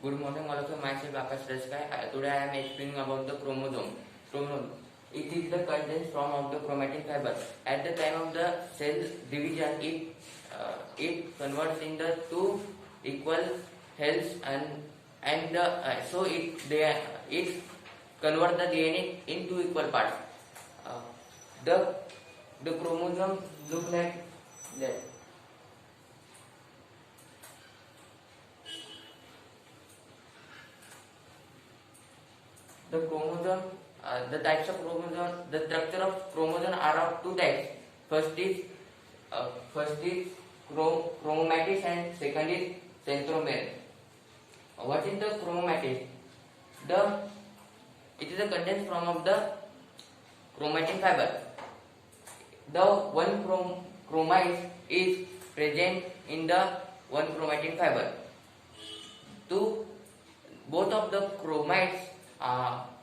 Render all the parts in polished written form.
Good morning, all of you. Myself Akash Raskai. Today I am explaining about the chromosome. Chromosome. It is the condensed form of the chromatin fiber. At the time of the cell division, it converts in the two equal hells and so it converts the DNA in two equal parts. Uh, the chromosome look like that. The chromosome, the types of chromosome, the structure of chromosome are of two types. First is chromatins and second is centromere. What is the chromatins? It is a condensed form of the chromatin fiber. The one chromate is present in the one chromatin fiber. Both of the chromates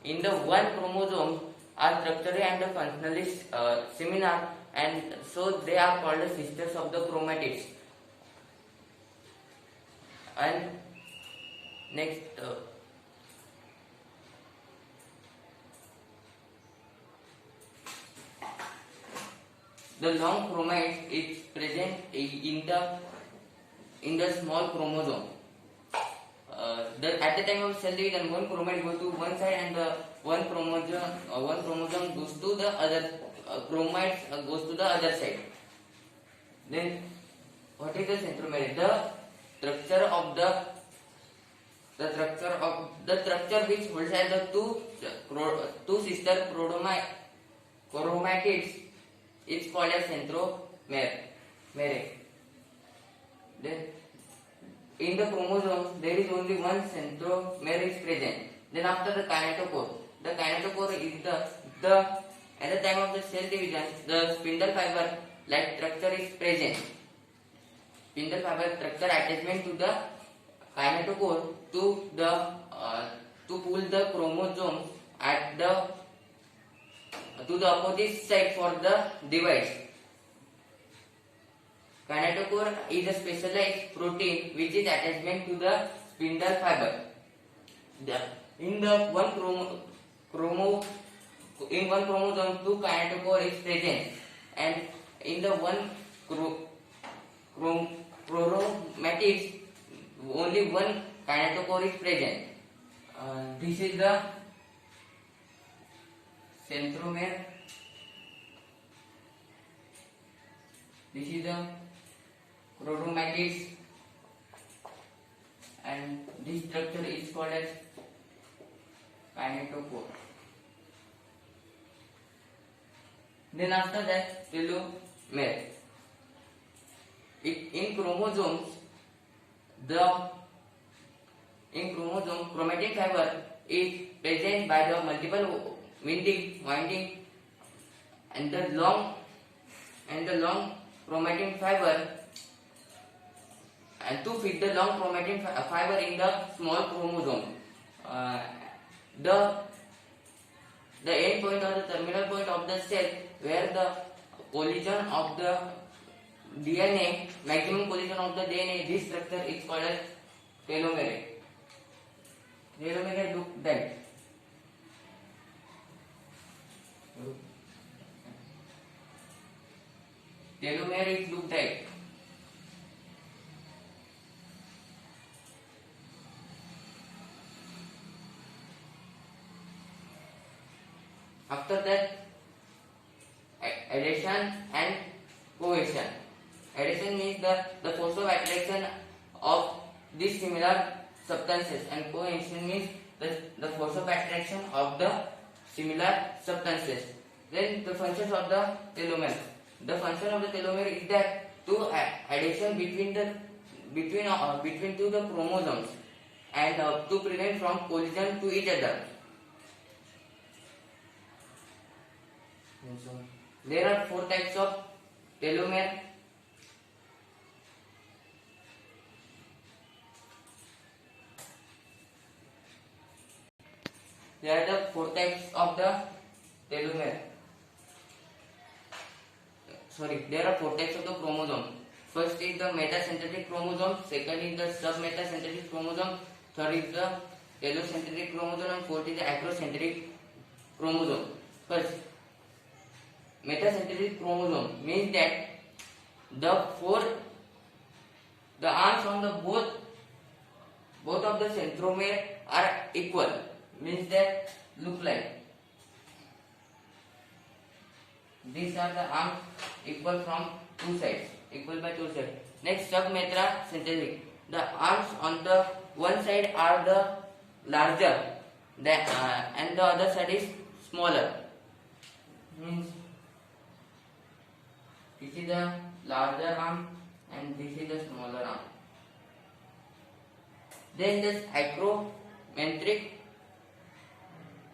in the one chromosome are structurally and functionally similar, and so they are called the sisters of the chromatids. And next, the long chromate is present in the small chromosome. At the time of cell division, one chromate goes to one side and one chromosome goes to the other. Chromate goes to the other side. Then, what is the centromere? The structure which holds as the two sister chromatids is called as centromere. Then, in the chromosome, there is only one centromere is present. Then after the kinetochore is at the time of the cell division, the spindle fiber like structure is present. Spindle fiber structure attachment to the kinetochore to pull the chromosomes to the opposite side for the device. Kinetochore is a specialized protein which is attachment to the spindle fiber. In one chromosome, two kinetochore is present, and in the one chromatids, only one kinetochore is present. This is the centromere. This is the chromatids, and this structure is called as kinetochore. Then after that, telomere. In chromosomes, chromatin fiber is present by the multiple winding, and the long chromatin fiber, and to fit the long chromatin fiber in the small chromosome. The end point or the terminal point of the cell where the collision of the DNA, maximum collision of the DNA, this structure is called as telomere. Telomere look that. Telomere is look that. After that, adhesion and cohesion. Adhesion means the force of attraction of these similar substances, and cohesion means the force of attraction of the similar substances. Then the functions of the telomere. The function of the telomere is that to adhesion between two the chromosomes, and to prevent from collision to each other. There are four types of telomere. There are the four types of the telomere. There are four types of the chromosome. First is the metasynthetic chromosome, second is the submetasynthetic chromosome, third is the telocentric chromosome, and fourth is the acrocentric chromosome. First, metacentric chromosome means that the arms on the both of the centromere are equal, means that look like these are the arms equal from two sides, equal by two sides. Next, submetacentric. The arms on the one side are the larger and the other side is smaller. Means this is the larger arm and this is the smaller arm. Then this acrocentric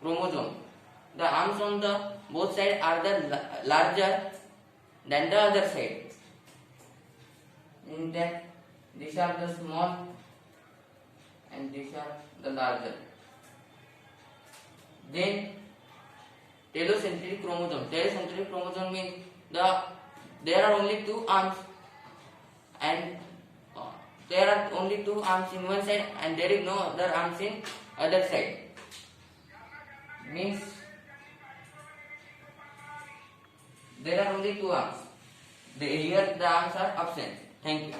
chromosome. The arms on the both sides are the larger than the other side. In that these are the small and these are the larger. Then telocentric chromosome. Telocentric chromosome means there are only two arms and there are only two arms in one side and there is no other arms in other side. Means there are only two arms. Here the arms are absent. Thank you.